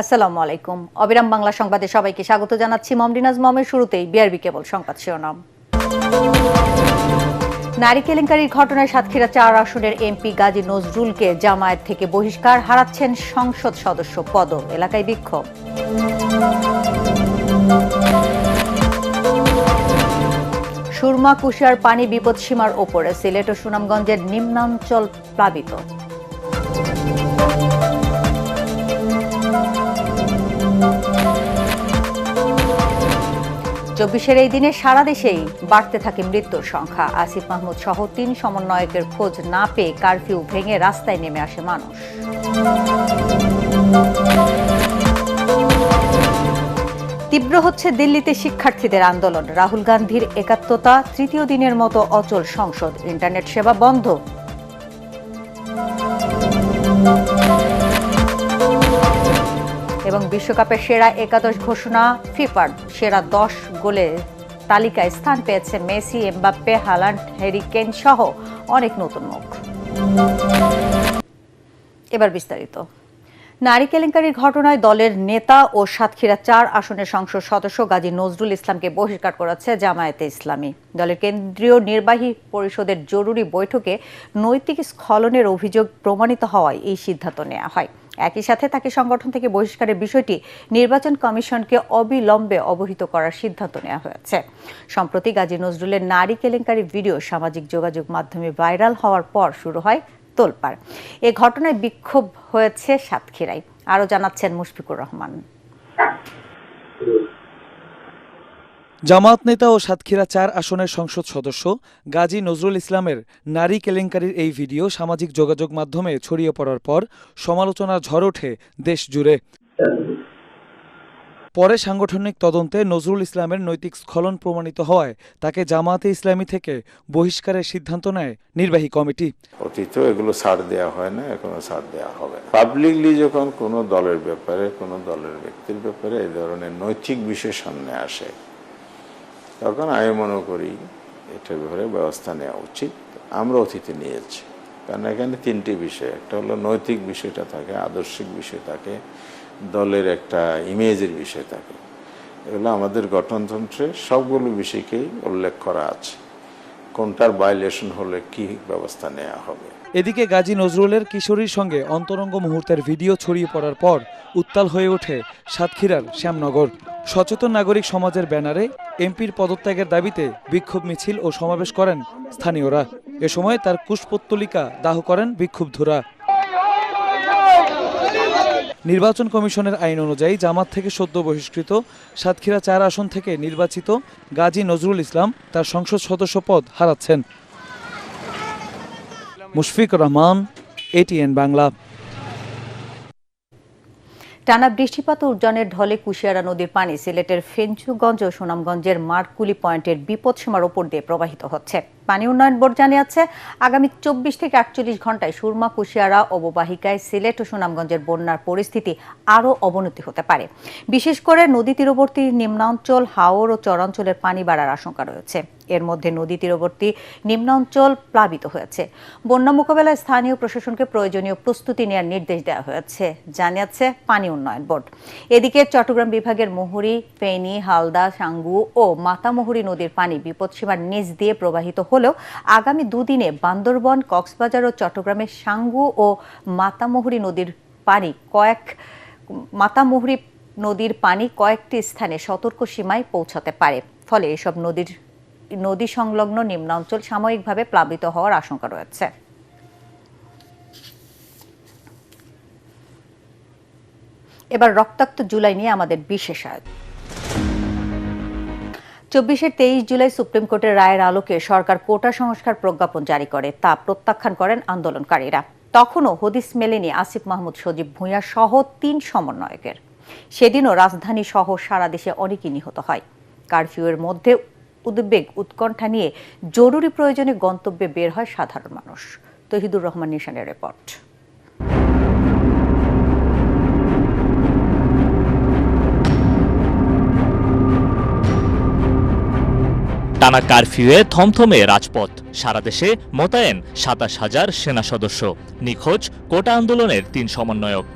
আসসালামু আলাইকুম। অবিরাম বাংলা সংবাদে সবাইকে স্বাগত জানাচ্ছি। মমরিনাজ মমের শুরুতেই বিআরবি কেবল সংবাদ শিরোনাম। নারী কেলেঙ্কারির ঘটনায় সাতক্ষীরা ৪ আসনের এমপি গাজী নজরুলকে জামায়াত থেকে বহিষ্কার, হারাচ্ছেন সংসদ সদস্য পদ, এলাকায় বিক্ষোভ। সুরমা কুশিয়ার পানি বিপদসীমার ওপরে, সিলেট ও সুনামগঞ্জের নিম্নাঞ্চল প্লাবিত। চব্বিশের এই দিনে সারা দেশেই বাড়তে থাকে মৃত্যুর সংখ্যা। আসিফ মাহমুদ সহ ৩ সমন্বয়কের খোঁজ না পেয়ে কারফিউ ভেঙে রাস্তায় নেমে আসে মানুষ। তীব্র হচ্ছে দিল্লিতে শিক্ষার্থীদের আন্দোলন। রাহুল গান্ধীর একাত্মতা, তৃতীয় দিনের মতো অচল সংসদ, ইন্টারনেট সেবা বন্ধ। এবং বিশ্বকাপের সেরা 11 ঘোষণা, ফিফার সেরা 10 গোলে তালিকায় স্থান পেয়েছে Messi, Mbappe, Haaland, Harry Kane সহ অনেক নতুন মুখ। এবার বিস্তারিত। নারী কেলেঙ্কারির ঘটনায় দলের নেতা ও সাতক্ষীরা ৪ আসনের সংসদ সদস্য গাজী নজরুল ইসলামকে বহিষ্কার করেছে জামায়াতে ইসলামী। দলের কেন্দ্রীয় নির্বাহী পরিষদের জরুরি বৈঠকে নৈতিক স্খলনের অভিযোগ প্রমাণিত হওয়ায় এই সিদ্ধান্ত নেওয়া হয়। একই সাথে তাকে সংগঠন থেকে বহিষ্কারের বিষয়টি নির্বাচন কমিশনকে অবিলম্বে অবহিত করার সিদ্ধান্ত নেওয়া হয়েছে। সম্প্রতি গাজী নজরুলের নারী কেলেঙ্কারির ভিডিও সামাজিক যোগাযোগ মাধ্যমে ভাইরাল হওয়ার পর শুরু হয় তোলপাড়। এ ঘটনায় বিক্ষোভ হয়েছে সাতক্ষীরায়। আরও জানাচ্ছেন মুশফিকুর রহমান। জামায়াত নেতা ও সাতক্ষীরা ৪ আসনের সংসদ সদস্য গাজী নজরুল ইসলামের নারী কেলেঙ্কারির এই ভিডিও সামাজিক যোগাযোগ মাধ্যমে ছড়িয়ে পড়ার পর সমালোচনার ঝড় ওঠে দেশ জুড়ে। পরে সাংগঠনিক তদন্তে নজরুল ইসলামের নৈতিক স্খলন প্রমাণিত হওয়ায় তাকে জামায়াতে ইসলামী থেকে বহিষ্কারের সিদ্ধান্ত নেয় নির্বাহী কমিটি। অতীত এগুলো ছাড় দেওয়া হয় না, এখনো ছাড় দেওয়া হবে না। পাবলিকলি যখন কোনো দলের ব্যাপারে, কোনো দলের ব্যক্তির ব্যাপারে এই ধরনের নৈতিক বিষয় সামনে আসে, তখন আমি মনে করি এটার ব্যাপারে ব্যবস্থা নেওয়া উচিত। আমরা অতীতে নিয়েছি, কারণ এখানে 3টি বিষয়, একটা হলো নৈতিক বিষয়টা থাকে, আদর্শিক বিষয় থাকে, দলের একটা ইমেজের বিষয় থাকে। এগুলো আমাদের গঠনতন্ত্রে সবগুলো বিষয়কেই উল্লেখ করা আছে, কোনটার ভায়োলেশন হলে কি ব্যবস্থা নেওয়া হবে। এদিকে গাজী নজরুলের কিশোরীর সঙ্গে অন্তরঙ্গ মুহূর্তের ভিডিও ছড়িয়ে পড়ার পর উত্তাল হয়ে ওঠে সাতক্ষীরার শ্যামনগর। সচেতন নাগরিক সমাজের ব্যানারে এমপির পদত্যাগের দাবিতে বিক্ষোভ মিছিল ও সমাবেশ করেন স্থানীয়রা। এ সময় তার কুশপুত্তলিকা দাহ করেন বিক্ষুব্ধরা। নির্বাচন কমিশনের আইন অনুযায়ী জামাত থেকে সদ্য বহিষ্কৃত সাতক্ষীরা ৪ আসন থেকে নির্বাচিত গাজী নজরুল ইসলাম তার সংসদ সদস্য পদ হারাচ্ছেন। মুশফিকুর রহমান, এটিএন বাংলা। টানা বৃষ্টিপাত ও উজানের ঢলে কুশিয়ারা নদীর পানি সিলেটের ফেঞ্চুগঞ্জ ও সুনামগঞ্জের মারকুলি পয়েন্টের বিপদসীমার ওপর দিয়ে প্রবাহিত হচ্ছে। পানি উন্নয়ন বোর্ড জানিয়েছে, আগামী 24 থেকে 48 ঘন্টায় সুরমা কুশিয়ারা অববাহিকায় সিলেট ও সুনামগঞ্জের বন্যার পরিস্থিতি আরও অবনতি হতে পারে। বিশেষ করে নদী তীরবর্তী নিম্নাঞ্চল, হাওর ও চরাঞ্চলের পানি বাড়ার আশঙ্কা রয়েছে। এর মধ্যে নদী তীরবর্তী নিম্নাঞ্চল প্লাবিত হয়েছে। বন্যা মোকাবেলায় স্থানীয় প্রশাসনকে প্রয়োজনীয় প্রস্তুতি নেওয়ার নির্দেশ দেওয়া হয়েছে, জানিয়েছে পানি উন্নয়ন বোর্ড। এদিকে চট্টগ্রাম বিভাগের মুহুরী, ফেনী, হালদা, সাঙ্গু ও মাতামুহুরী নদীর পানি বিপদসীমার নিচ দিয়ে প্রবাহিত হলেও আগামী দুদিনে বান্দরবন, কক্সবাজার ও চট্টগ্রামের সাঙ্গু ও মাতামুহুরী নদীর পানি কয়েকটি স্থানে সতর্ক সীমায় পৌঁছাতে পারে। ফলে এসব নদী সংলগ্ন নিম্নাঞ্চল সাময়িকভাবে প্লাবিত হওয়ার আশঙ্কা রয়েছে। এবার রক্তাক্ত জুলাই নিয়ে আমাদের বিশেষ আয়োজন। 24-এর 23 জুলাই সুপ্রিম কোর্টের রায়ের আলোকে সরকার কোটা সংস্কার প্রজ্ঞাপন জারি করে, তা প্রত্যাখ্যান করেন আন্দোলনকারীরা। তখনও হদিস মেলেনি আসিফ মাহমুদ, সজীব ভুঁইয়া সহ 3 সমন্বয়কের। সেদিনও রাজধানী সহ সারা দেশে অনেকেই নিহত হয়। কারফিউয়ের মধ্যে উদ্বেগ, উৎকণ্ঠা নিয়ে জরুরি প্রয়োজনে গন্তব্যে বের হয় সাধারণ মানুষ। তহিদুর রহমান নিশানের রিপোর্ট। টানা কারফিউয়ে থমথমে রাজপথ, সারা দেশে মোতায়েন 27,000 সেনা সদস্য, নিখোঁজ কোটা আন্দোলনের 3 সমন্বয়ক।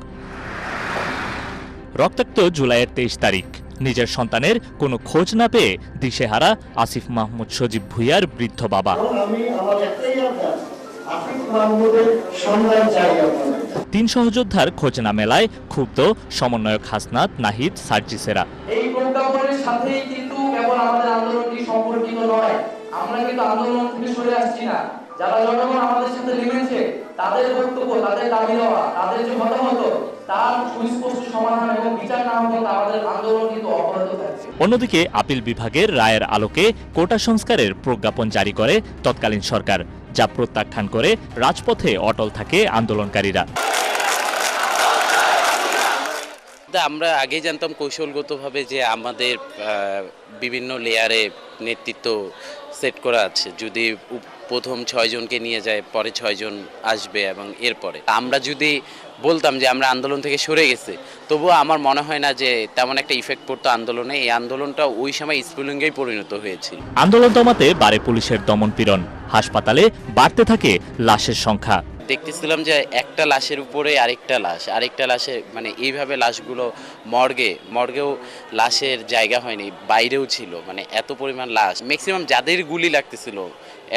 রক্তাক্ত জুলাইয়ের 23 তারিখ নিজের সন্তানের কোনো খোঁজ না পেয়ে দিশেহারা আসিফ মাহমুদ সজীব ভুঁইয়ার বৃদ্ধ বাবা। তিন সহযোদ্ধার খোঁজ না মেলায় ক্ষুব্ধ সমন্বয়ক হাসনাত, নাহিদ, সার্জিসেরা। এই প্রজ্ঞাপনের সাথেই কিন্তু কেবল আমাদের আন্দোলনটি সম্পর্কিত নয়, আমরা কিন্তু আন্দোলন থেকে সরে আসছি না। যারা জনগণ আমাদের সাথে নেমেছে তাদের বক্তব্য, তাদের দাবি দেওয়া, তাদের যে মতামত তার সুস্পষ্ট সমাধান এবং বিচার না হলে আমাদের আন্দোলন কিন্তু অব্যাহত থাকবে। অন্যদিকে আপিল বিভাগের রায়ের আলোকে কোটা সংস্কারের প্রজ্ঞাপন জারি করে তৎকালীন সরকার, যা প্রত্যাখ্যান করে রাজপথে অটল থাকে আন্দোলনকারীরা। আমরা আগে জানতাম কৌশলগতভাবে যে আমাদের বিভিন্ন লেয়ারে নেতৃত্ব সেট করা আছে, যদি প্রথম 6 জনকে নিয়ে যায়, পরে 6 জন আসবে এবং এরপরে আমরা যদি বলতাম যে আমরা আন্দোলন থেকে সরে গেছি, তবুও আমার মনে হয় না যে তেমন একটা ইফেক্ট পড়তো আন্দোলনে। এই আন্দোলনটা ওই সময় স্ফুলিঙ্গেই পরিণত হয়েছিল। আন্দোলন দমাতে বাড়ে পুলিশের দমনপীড়ন, হাসপাতালে বাড়তে থাকে লাশের সংখ্যা। দেখতেছিলাম যে একটা লাশের উপরে আরেকটা লাশে মানে এইভাবে লাশগুলো মর্গেও লাশের জায়গা হয়নি, বাইরেও ছিল, মানে এত পরিমাণ লাশ। ম্যাক্সিমাম যাদের গুলি লাগতেছিল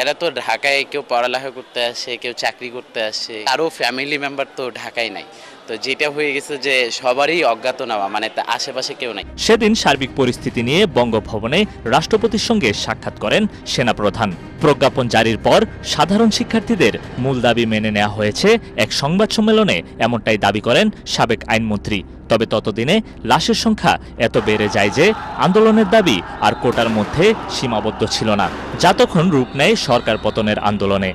এরা তো ঢাকায় কেউ পড়ালেখা করতে আসে, কেউ চাকরি করতে আসে, আরও ফ্যামিলি মেম্বার তো ঢাকায় নাই। তো যেটা হয়ে গেছে যে সবারই অজ্ঞাতনামা, মানে আশেপাশে কেউ নাই। সেদিন সার্বিক পরিস্থিতি নিয়ে বঙ্গভবনে রাষ্ট্রপতির সঙ্গে সাক্ষাৎ করেন সেনাপ্রধান। প্রজ্ঞাপন জারির পর সাধারণ শিক্ষার্থীদের মূল দাবি মেনে নেওয়া হয়েছে এক সংবাদ সম্মেলনে, এমনটাই দাবি করেন সাবেক আইনমন্ত্রী। তবে ততদিনে লাশের সংখ্যা এত বেড়ে যায় যে আন্দোলনের দাবি আর কোটার মধ্যে সীমাবদ্ধ ছিল না, যা তখন রূপ নেয় সরকার পতনের আন্দোলনে।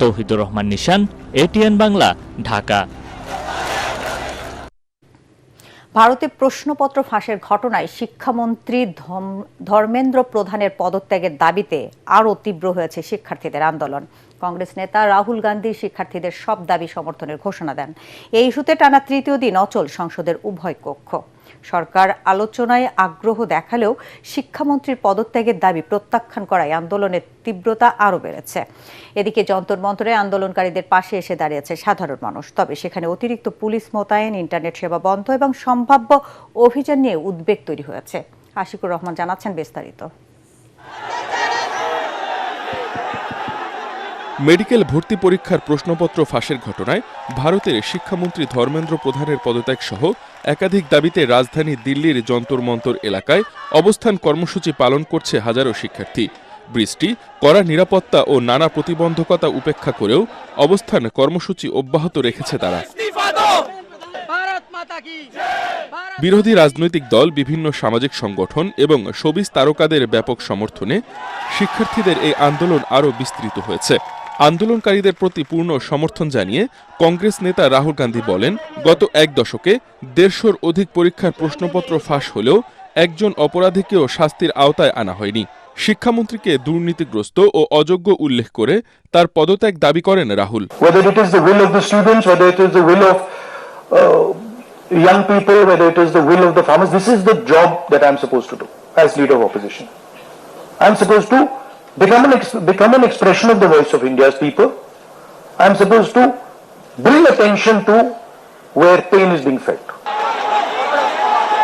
তৌহিদুর রহমান নিশান, এটিএন বাংলা, ঢাকা। ভারতে প্রশ্নপত্র ফাঁসের ঘটনায় শিক্ষামন্ত্রী ধর্মেন্দ্র প্রধানের পদত্যাগের দাবিতে আরও তীব্র হয়েছে শিক্ষার্থীদের আন্দোলন। কংগ্রেস নেতা রাহুল গান্ধী শিক্ষার্থীদের সব দাবি সমর্থনের ঘোষণা দেন। এই ইস্যুতে টানা তৃতীয় দিন অচল সংসদের উভয় কক্ষ। সরকার আলোচনায় আগ্রহ দেখালেও শিক্ষামন্ত্রীর পদত্যাগের দাবি প্রত্যাখ্যান করায় আন্দোলনের তীব্রতা আরও বেড়েছে। এদিকে যন্তর মন্তরে আন্দোলনকারীদের পাশে এসে দাঁড়িয়েছে সাধারণ মানুষ। তবে সেখানে অতিরিক্ত পুলিশ মোতায়েন, ইন্টারনেট সেবা বন্ধ এবং সম্ভাব্য অভিযান নিয়ে উদ্বেগ তৈরি হয়েছে। আশিকুর রহমান জানাচ্ছেন বিস্তারিত। মেডিকেল ভর্তি পরীক্ষার প্রশ্নপত্র ফাঁসের ঘটনায় ভারতের শিক্ষামন্ত্রী ধর্মেন্দ্র প্রধানের পদত্যাগ সহ একাধিক দাবিতে রাজধানী দিল্লির যন্তর মন্তর এলাকায় অবস্থান কর্মসূচি পালন করছে হাজারো শিক্ষার্থী। বৃষ্টি, কড়া নিরাপত্তা ও নানা প্রতিবন্ধকতা উপেক্ষা করেও অবস্থান কর্মসূচি অব্যাহত রেখেছে তারা। বিরোধী রাজনৈতিক দল, বিভিন্ন সামাজিক সংগঠন এবং শোবিজ তারকাদের ব্যাপক সমর্থনে শিক্ষার্থীদের এই আন্দোলন আরও বিস্তৃত হয়েছে। আন্দোলনকারীদের প্রতি পূর্ণ সমর্থন জানিয়ে কংগ্রেস নেতা রাহুল গান্ধী বলেন, গত এক দশকে 150-র অধিক পরীক্ষার প্রশ্নপত্র ফাঁস হলেও একজন অপরাধীকেও শাস্তির আওতায় আনা হয়নি। শিক্ষামন্ত্রীকে দুর্নীতিগ্রস্ত ও অযোগ্য উল্লেখ করে তার পদত্যাগ দাবি করেন Rahul. Young people, whether it is the will of the farmers, this is the job that I'm supposed to do as leader of opposition. I'm supposed to become an expression of the voice of India's people. I'm supposed to bring attention to where pain is being felt.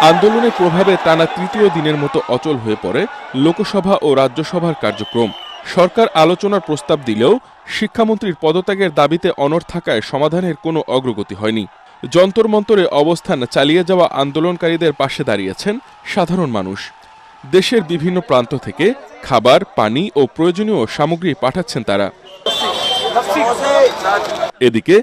আন্দোলনের প্রভাবে টানা তৃতীয় দিনের মতো অচল হয়ে পড়ে লোকসভা ও রাজ্যসভার কার্যক্রম। সরকার আলোচনার প্রস্তাব দিলেও শিক্ষামন্ত্রীর পদত্যাগের দাবিতে অনড় থাকায় সমাধানের কোনো অগ্রগতি হয়নি। যন্তর মন্তরে অবস্থান চালিয়ে যাওয়া আন্দোলনকারীদের পাশে দাঁড়িয়েছেন সাধারণ মানুষ। দেশের বিভিন্ন প্রান্ত থেকে খাবার, পানি ও প্রয়োজনীয় সামগ্রী পাঠাচ্ছেন তারা। এদিকে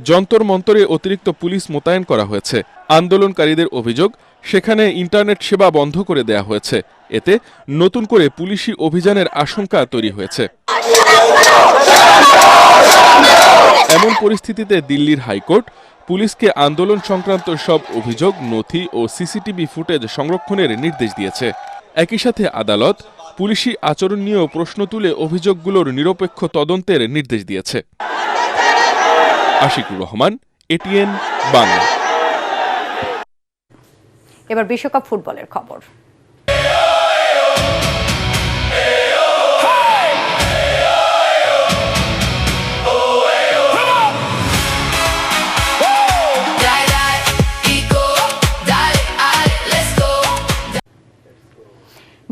যন্তর মন্তরে অতিরিক্ত পুলিশ মোতায়েন করা হয়েছে। আন্দোলনকারীদের অভিযোগ, সেখানে ইন্টারনেট সেবা বন্ধ করে দেয়া হয়েছে। এতে নতুন করে পুলিশি অভিযানের আশঙ্কা তৈরি হয়েছে। এমন পরিস্থিতিতে দিল্লির হাইকোর্ট পুলিশকে আন্দোলন সংক্রান্ত সব অভিযোগ, নথি ও সিসিটিভি ফুটেজ সংরক্ষণের নির্দেশ দিয়েছে। একই সাথে আদালত পুলিশি আচরণ নিয়েও প্রশ্ন তুলে অভিযোগগুলোর নিরপেক্ষ তদন্তের নির্দেশ দিয়েছে। আশিকুর রহমান, এটিএন বাংলা। এবার বিশ্বকাপ ফুটবলের খবর।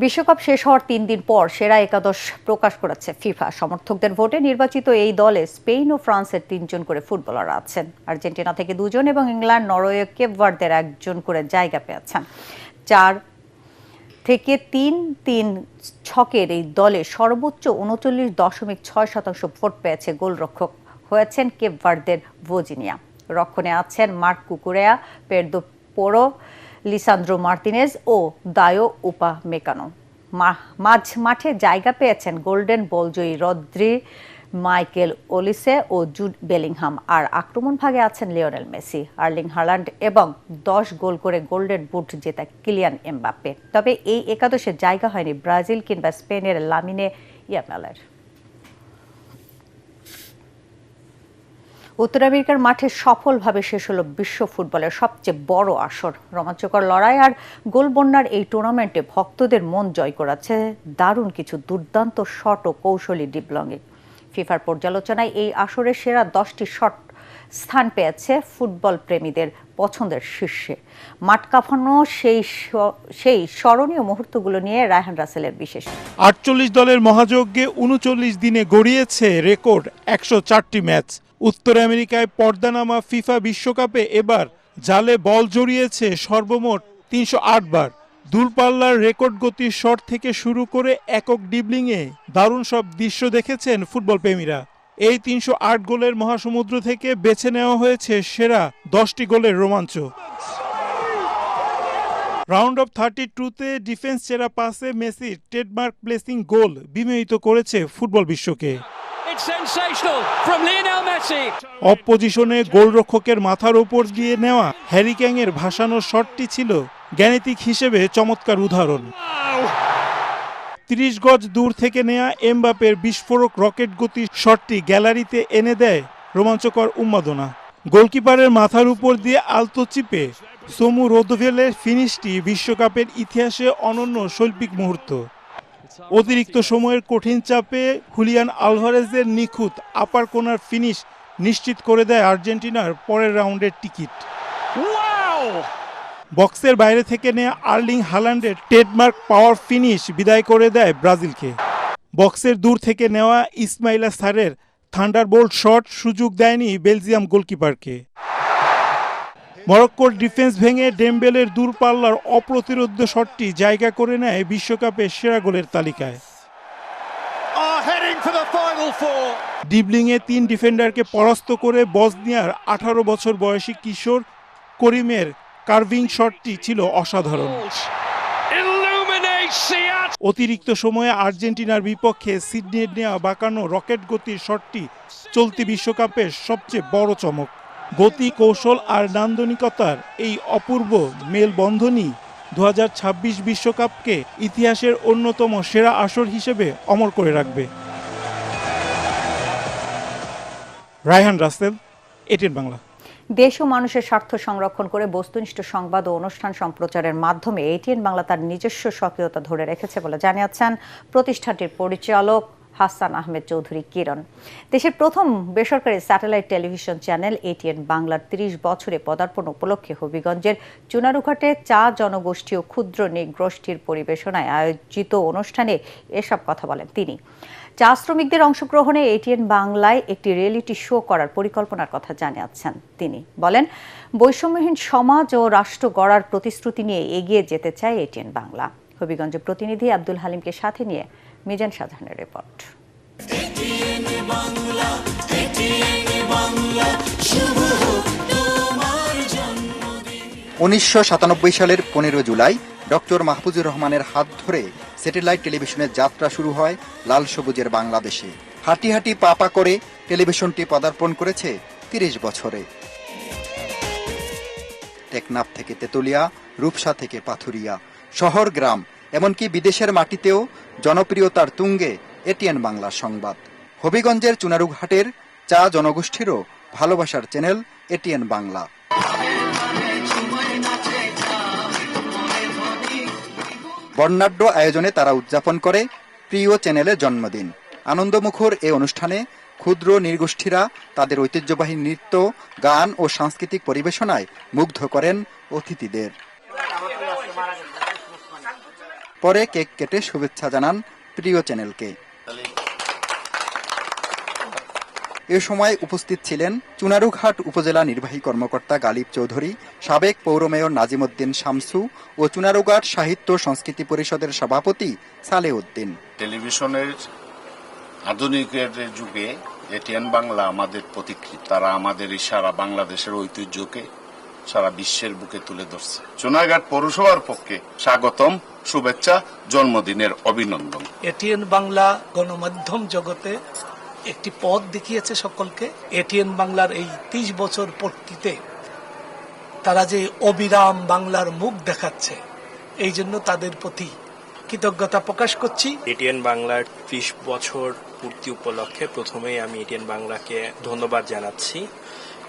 বিশ্বকাপ শেষ হওয়ার 3 দিন পর সেরা একাদশ প্রকাশ করেছে ফিফা। সমর্থকদের ভোটে নির্বাচিত এই দলে স্পেন ও ফ্রান্সের 3 জন করে ফুটবলার আছেন। আর্জেন্টিনা থেকে 2 জন এবং ইংল্যান্ড, নরওয়ে, কেপ ভার্দের 1 জন করে জায়গা পেয়েছেন। 4 থেকে 3-3 ছকের এই দলে সর্বোচ্চ 39.6% ভোট পেয়েছে গোলরক্ষক হয়েছেন কেপ ভার্দের ভোজিনিয়া। রক্ষণে আছেন Marc Cucurella, Pedro Porro, Lisandro Martinez ও দায়ো উপামেকানো। মাঝ মাঠে জায়গা পেয়েছেন গোল্ডেন বলজয়ী রদ্রি, মাইকেল ওলিসে ও জুড বেলিংহাম। আর আক্রমণ ভাগে আছেন লিওনেল মেসি, আর্লিং হালান্ড এবং 10 গোল করে গোল্ডেন বুট জেতা কিলিয়ান এমবাপ্পে। তবে এই একাদশে জায়গা হয়নি ব্রাজিল কিংবা স্পেনের লামিনে ইয়ামালের। উত্তর আমেরিকার মাঠে সফলভাবে শেষ হলো বিশ্ব ফুটবলের সবচেয়ে বড় আসর। রোমাঞ্চকর লড়াই আর গোলবন্যার এই টুর্নামেন্টে ভক্তদের মন জয় করেছে দারুণ কিছু দুর্দান্ত শট ও কৌশলী ডিবলংয়ে। ফিফার পর্যালোচনায় এই আসরের সেরা 10টি শট স্থান পেয়েছে ফুটবল প্রেমীদের পছন্দের শীর্ষে। মাঠ কাঁপানো সেই স্মরণীয় মুহূর্তগুলো নিয়ে রায়হান রাসেলের বিশেষ। 48 দলের মহাযজ্ঞে 39 দিনে গড়িয়েছে রেকর্ড 104টি ম্যাচ। উত্তর আমেরিকায় পর্দানামা ফিফা বিশ্বকাপে এবার জালে বল জড়িয়েছে সর্বমোট 308 বার। দূরপাল্লার রেকর্ড গতির শট থেকে শুরু করে একক ডিবলিংয়ে দারুণ সব দৃশ্য দেখেছেন ফুটবল প্রেমীরা। এই 308 গোলের মহাসমুদ্র থেকে বেছে নেওয়া হয়েছে সেরা 10টি গোলের রোমাঞ্চ। রাউন্ড অফ 32-তে ডিফেন্স সেরা পাসে মেসির ট্রেডমার্ক প্লেসিং গোল বিমোহিত করেছে ফুটবল বিশ্বকে। অফ পজিশনে গোলরক্ষকের মাথার উপর দিয়ে নেওয়া হ্যারি ক্যাংয়ের ভাসানো শটটি ছিল গাণিতিক হিসেবে চমৎকার উদাহরণ। 30 গজ দূর থেকে নেয়া এমবাপ্পের বিস্ফোরক রকেট গতির শটটি গ্যালারিতে এনে দেয় রোমাঞ্চকর উন্মাদনা। গোলকিপারের মাথার উপর দিয়ে আলতো চিপে সোমু রোদভেলের ফিনিশটি বিশ্বকাপের ইতিহাসে অনন্য শৈল্পিক মুহূর্ত। অতিরিক্ত সময়ের কঠিন চাপে হুলিয়ান আলভারেজের নিখুঁত আপার কোনার ফিনিশ নিশ্চিত করে দেয় আর্জেন্টিনার পরের রাউন্ডের টিকিট। বক্সের বাইরে থেকে নেওয়া আর্লিং হালান্ডের ট্রেডমার্ক পাওয়ার ফিনিশ বিদায় করে দেয় ব্রাজিলকে। বক্সের দূর থেকে নেওয়া ইসমাইলা সারের থান্ডারবোল্ট শট সুযোগ দেয়নি বেলজিয়াম গোলকিপারকে। মরক্কোর ডিফেন্স ভেঙে ডেম্বেলের দূরপাল্লার অপ্রতিরোধ্য শটটি জায়গা করে নেয় বিশ্বকাপের সেরা গোলের তালিকায়। ডিবলিংয়ে 3 ডিফেন্ডারকে পরাস্ত করে বসনিয়ার 18 বছর বয়সী কিশোর করিমের কার্ভিং শটটি ছিল অসাধারণ। অতিরিক্ত সময়ে আর্জেন্টিনার বিপক্ষে সিডনির নেওয়া বাঁকানো রকেট গতির শটটি চলতি বিশ্বকাপের সবচেয়ে বড় চমক। গতি, কৌশল আর নান্দনিকতার এই অপূর্ব মেলবন্ধনই 2026 বিশ্বকাপকে ইতিহাসের অন্যতম সেরা আসর হিসেবে অমর করে রাখবে। রায়হান রাসেল, এটিএন বাংলা। দেশ ও মানুষের স্বার্থ সংরক্ষণ করে বস্তুনিষ্ঠ সংবাদ ও অনুষ্ঠান সম্প্রচারের মাধ্যমে এটিএন বাংলা তার নিজস্ব সক্রিয়তা ধরে রেখেছে বলে জানিয়েছেন প্রতিষ্ঠানটির পরিচালক হাসান আহমেদ চৌধুরী কিরণ। দেশের প্রথম বেসরকারি স্যাটেলাইট টেলিভিশন চ্যানেল এটিএন বাংলার 30 বছরে পদার্পণ উপলক্ষে হবিগঞ্জের চুনারুঘাটে চা জনগোষ্ঠী ও ক্ষুদ্র নৃগোষ্ঠীর পরিবেশনায় আয়োজিত অনুষ্ঠানে এসব কথা বলেন তিনি। চা শ্রমিকদের অংশগ্রহণে এটিএন বাংলায় একটি রিয়েলিটি শো করার পরিকল্পনার কথা জানিয়েছেন তিনি। বলেন, বৈষম্যহীন সমাজ ও রাষ্ট্র গড়ার প্রতিশ্রুতি নিয়ে এগিয়ে যেতে চায় এটিএন বাংলা। হবিগঞ্জের প্রতিনিধি আব্দুল হালিমকে সাথে নিয়ে মিজান শাহজাহানের রিপোর্ট। 1997 সালের 15 জুলাই ডক্টর মাহফুজুর রহমানের হাত ধরে স্যাটেলাইট টেলিভিশনের যাত্রা শুরু হয় লাল সবুজের বাংলাদেশে। হাঁটি হাঁটি পা পা করে টেলিভিশনটি পদার্পণ করেছে 30 বছরে। টেকনাফ থেকে তেতুলিয়া, রূপসা থেকে পাথুরিয়া, শহর গ্রাম এমনকি বিদেশের মাটিতেও জনপ্রিয়তার তুঙ্গে এটিএন বাংলা সংবাদ। হবিগঞ্জের চুনারুঘাটের চা জনগোষ্ঠীরও ভালোবাসার চ্যানেল এটিএন বাংলা। বর্ণাঢ্য আয়োজনে তারা উদযাপন করে প্রিয় চ্যানেলের জন্মদিন। আনন্দমুখর এই অনুষ্ঠানে ক্ষুদ্র নৃগোষ্ঠীরা তাদের ঐতিহ্যবাহী নৃত্য, গান ও সাংস্কৃতিক পরিবেশনায় মুগ্ধ করেন অতিথিদের। পরে কেক কেটে শুভেচ্ছা জানান প্রিয় চ্যানেলকে। এ সময় উপস্থিত ছিলেন চুনারুঘাট উপজেলা নির্বাহী কর্মকর্তা গালিব চৌধুরী, সাবেক পৌর মেয়র নাজিমউদ্দিন শামসু ও চুনারুঘাট সাহিত্য সংস্কৃতি পরিষদের সভাপতি সালেউদ্দিন। টেলিভিশনের আধুনিকের যুগে এটিএন বাংলা আমাদের পথিকৃৎ। তারা আমাদের এই সারা বাংলাদেশের ঐতিহ্যকে সারা বিশ্বের বুকে তুলে ধরছে। চুনারুঘাট পৌরসভার পক্ষে স্বাগতম, শুভেচ্ছা, জন্মদিনের অভিনন্দন। এটিএন বাংলা গণমাধ্যম জগতে একটি পথ দেখিয়েছে সকলকে। এটিএন বাংলার এই 30 বছর পূর্তিতে তারা যে অবিরাম বাংলার মুখ দেখাচ্ছে, এই জন্য তাদের প্রতি কৃতজ্ঞতা প্রকাশ করছি। এটিএন বাংলার 30 বছর পূর্তি উপলক্ষে প্রথমেই আমি এটিএন বাংলাকে ধন্যবাদ জানাচ্ছি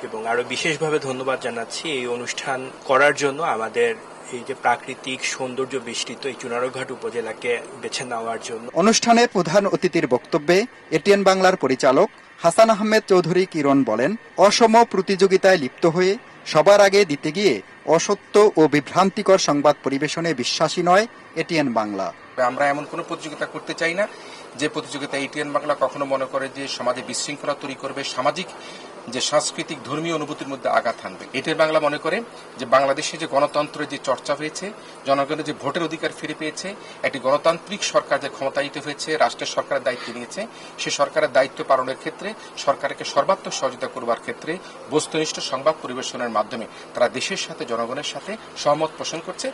এবং আরো বিশেষভাবে ধন্যবাদ জানাচ্ছি এই অনুষ্ঠান করার জন্য আমাদের এই যে প্রাকৃতিক সৌন্দর্য বেষ্টিত এই চুনারুঘাট উপজেলাকে বেছে নেওয়ার জন্য। অনুষ্ঠানে প্রধান অতিথির বক্তব্যে এটিএন বাংলার পরিচালক হাসান আহমেদ চৌধুরী কিরণ বলেন, অসম প্রতিযোগিতায় লিপ্ত হয়ে সবার আগে দিতে গিয়ে অসত্য ও বিভ্রান্তিকর সংবাদ পরিবেশনে বিশ্বাসী নয় এটিএন বাংলা। আমরা এমন কোনো প্রতিযোগিতা করতে চাই না যে প্রতিযোগিতা এটিএন বাংলা কখনো মনে করে যে সমাজে বিশৃঙ্খলা তৈরি করবে, সামাজিক যে সাংস্কৃতিক ধর্মীয় অনুভূতির মধ্যে আঘাত আনবে। এটিএন বাংলা মনে করে যে বাংলাদেশে যে গণতন্ত্রের যে চর্চা হয়েছে, জনগণের যে ভোটের অধিকার ফিরে পেয়েছে, একটি গণতান্ত্রিক সরকার যে ক্ষমতায়িত হয়েছে, রাষ্ট্রের সরকারের দায়িত্ব নিয়েছে, সে সরকারের দায়িত্ব পালনের ক্ষেত্রে সরকারকে সর্বাত্মক সহযোগিতা করবার ক্ষেত্রে বস্তুনিষ্ঠ সংবাদ পরিবেশনের মাধ্যমে তারা দেশের সাথে জনগণের সাথে সহমত পোষণ করছে।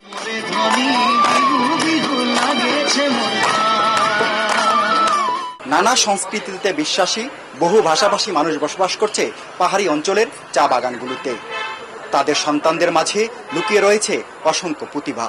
নানা সংস্কৃতিতে বিশ্বাসী বহু ভাষাভাষী মানুষ বসবাস করছে পাহাড়ি অঞ্চলের চা বাগানগুলোতে। তাদের সন্তানদের মাঝে লুকিয়ে রয়েছে অসংখ্য প্রতিভা।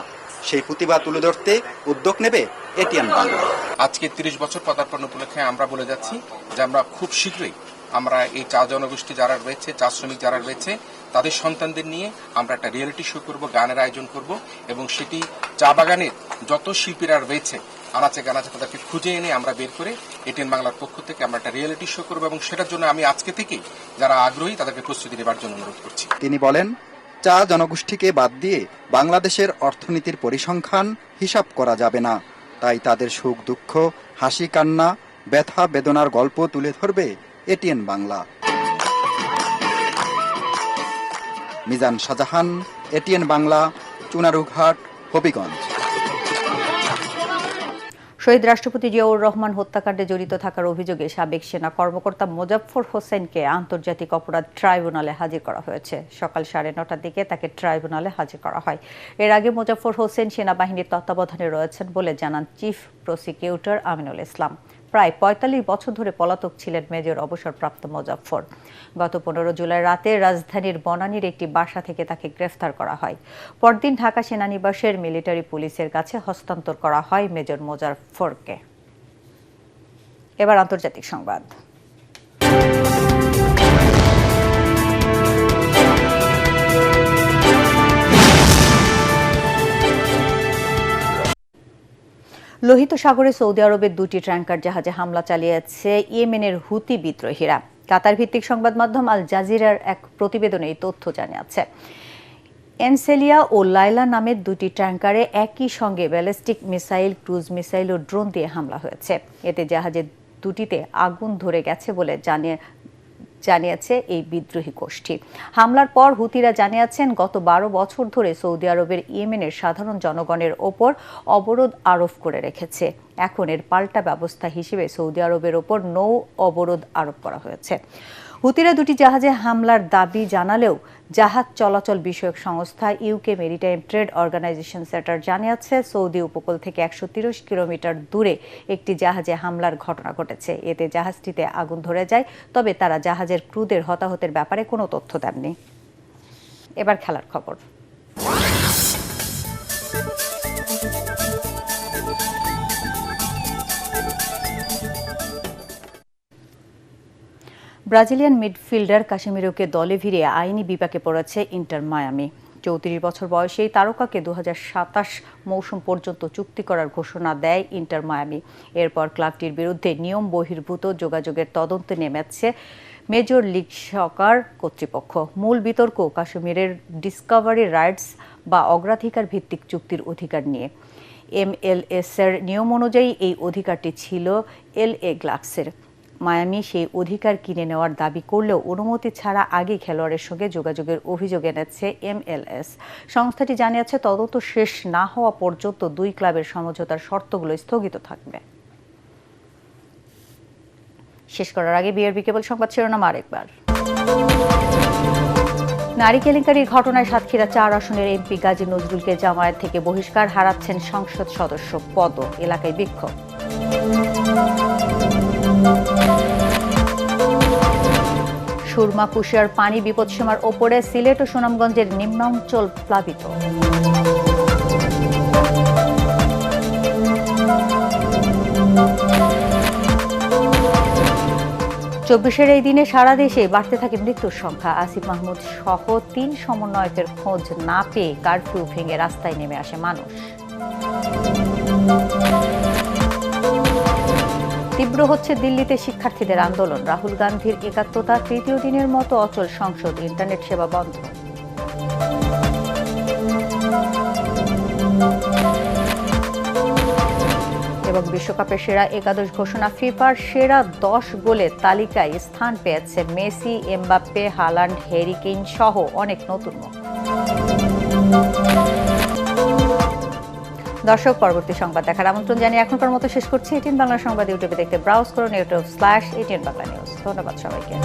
সেই প্রতিভা তুলে ধরতে উদ্যোগ নেবে এটিএন বাংলা। আজকে 30 বছর পদার্পণ উপলক্ষে আমরা বলে যাচ্ছি যে আমরা খুব শীঘ্রই আমরা এই চা জনগোষ্ঠী যারা রয়েছে, চা শ্রমিক যারা রয়েছে, তাদের সন্তানদের নিয়ে আমরা একটা রিয়েলিটি শো করব, গানের আয়োজন করব এবং সেটি চা বাগানের যত শিল্পীরা রয়েছে আনাচে গানাচে তাদেরকে খুঁজে এনে আমরা বের করে এটিএন বাংলার পক্ষ থেকে আমরা একটা রিয়েলিটি শো করব এবং সেটার জন্য আমি আজকে থেকেই যারা আগ্রহী তাদেরকে প্রস্তুতি নেবার জন্য অনুরোধ করছি। তিনি বলেন, চা জনগোষ্ঠীকে বাদ দিয়ে বাংলাদেশের অর্থনীতির পরিসংখ্যান হিসাব করা যাবে না। তাই তাদের সুখ দুঃখ, হাসি কান্না, ব্যথা বেদনার গল্প তুলে ধরবে এটিএন বাংলা। মিজান শাহজাহান, এটিএন বাংলা, চুনারুঘাট, হবিগঞ্জ। শহীদ রাষ্ট্রপতি জিয়াউর রহমান হত্যাকাণ্ডে জড়িত থাকার অভিযোগে সাবেক সেনা কর্মকর্তা মোজাফফর হোসেনকে আন্তর্জাতিক অপরাধ ট্রাইব্যুনালে হাজির করা হয়েছে। সকাল 9:30টার দিকে তাকে ট্রাইব্যুনালে হাজির করা হয়। এর আগে মোজাফফর হোসেন সেনাবাহিনীর তত্ত্বাবধানে রয়েছেন বলে জানান চিফ প্রসিকিউটর আমিনুল ইসলাম। প্রায় 45 বছর ধরে পলাতক ছিলেন মেজর অবসরপ্রাপ্ত মোজাফফর। গত 15 জুলাই রাতে রাজধানীর বনানীর একটি বাসা থেকে তাকে গ্রেফতার করা হয়। পরদিন ঢাকা সেনানিবাসের মিলিটারি পুলিশের কাছে হস্তান্তর করা হয় মেজর মোজাফফরকে। এবার আন্তর্জাতিক সংবাদ। লোহিত সাগরে সৌদি আরবের 2টি ট্যাঙ্কার জাহাজে হামলা চালিয়েছে ইয়েমেনের হুতি বিদ্রোহীরা। কাতার ভিত্তিক সংবাদ মাধ্যম আল জাজিরার এক প্রতিবেদনে এই তথ্য জানিয়েছে। এনসেলিয়া ও লাইলা নামের 2টি ট্যাঙ্কারে একই সঙ্গে ব্যালিস্টিক মিসাইল, ক্রুজ মিসাইল ও ড্রোন দিয়ে হামলা হয়েছে। এতে জাহাজের 2টিতে আগুন ধরে গেছে বলে জানিয়েছে এই বিদ্রোহী গোষ্ঠী। হামলার পর হুতিরা জানিয়েছেন গত 12 বছর ধরে সৌদি আরবের ইয়েমেনের সাধারণ জনগণের ওপর অবরোধ আরোপ করে রেখেছে। এখন এর পাল্টা ব্যবস্থা হিসেবে সৌদি আরবের ওপর নৌ অবরোধ আরোপ করা হয়েছে। হুতিরা 2টি জাহাজে হামলার দাবি জানালেও জাহাজ চলাচল বিষয়ক সংস্থা ইউকে মেরিটাইম ট্রেড অর্গানাইজেশন সেটার জানিয়েছে সৌদি উপকূল থেকে 130 কিলোমিটার দূরে একটি জাহাজে হামলার ঘটনা ঘটেছে। এতে জাহাজটিতে আগুন ধরে যায়, তবে তারা জাহাজের ক্রুদের হতাহতের ব্যাপারে কোনো তথ্য দেননি। এবার খেলার খবর। ব্রাজিলিয়ান মিডফিল্ডার কাসেমিরোকে দলে ভিড়িয়ে আইনি বিপাকে পড়েছে ইন্টার মায়ামি। 34 বছর বয়সে এই তারকাকে 2027 মৌসুম পর্যন্ত চুক্তি করার ঘোষণা দেয় ইন্টার মায়ামি। এরপর ক্লাবটির বিরুদ্ধে নিয়ম বহির্ভূত যোগাযোগের তদন্তে নেমেছে মেজর লিগ সকার কর্তৃপক্ষ। মূল বিতর্ক কাশ্মীরের ডিসকভারি রাইটস বা অগ্রাধিকার ভিত্তিক চুক্তির অধিকার নিয়ে। MLS এর নিয়ম অনুযায়ী এই অধিকারটি ছিল LA গ্লাক্সের। মায়ামি সেই অধিকার কিনে নেওয়ার দাবি করলেও অনুমতি ছাড়া আগে খেলোয়াড়ের সঙ্গে যোগাযোগের অভিযোগ এনেছে MLS। সংস্থাটি জানিয়েছে তদন্ত শেষ না হওয়া পর্যন্ত দুই ক্লাবের সমঝোতার শর্তগুলো স্থগিত থাকবে। শেষ করার আগে বিআরবি কেবল সংবাদ শিরোনাম আরেকবার। নারী কেলেঙ্কারির ঘটনায় সাতক্ষীরা 4 আসনের এমপি গাজী নজরুলকে জামায়াত থেকে বহিষ্কার, হারাচ্ছেন সংসদ সদস্য পদ, এলাকায় বিক্ষোভ। সুরমা কুশিয়ার পানি বিপদসীমার ওপরে, সিলেট ও সুনামগঞ্জের নিম্নাঞ্চল প্লাবিত। 24-এর এই দিনে সারা দেশে বাড়তে থাকে মৃত্যুর সংখ্যা। আসিফ মাহমুদ সহ 3 সমন্বয়কের খোঁজ না পেয়ে কারফিউ ভেঙে রাস্তায় নেমে আসে মানুষ। তীব্র হচ্ছে দিল্লিতে শিক্ষার্থীদের আন্দোলন, রাহুল গান্ধীর একাত্মতা, তৃতীয় দিনের মতো অচল সংসদ, ইন্টারনেট সেবা বন্ধ। এবং বিশ্বকাপের সেরা 11 ঘোষণা, ফিফার সেরা 10 গোলের তালিকায় স্থান পেয়েছে Messi, Mbappe, Haaland, Harry Kane সহ অনেক নতুন মুখ। দর্শক, পরবর্তী সংবাদ দেখার আমন্ত্রণ জানিয়ে এখনকার মতো শেষ করছি। এটিএন বাংলা সংবাদ ইউটিউবে দেখতে ব্রাউজ করুন youtube/ATN Bangla News। ধন্যবাদ সবাইকে।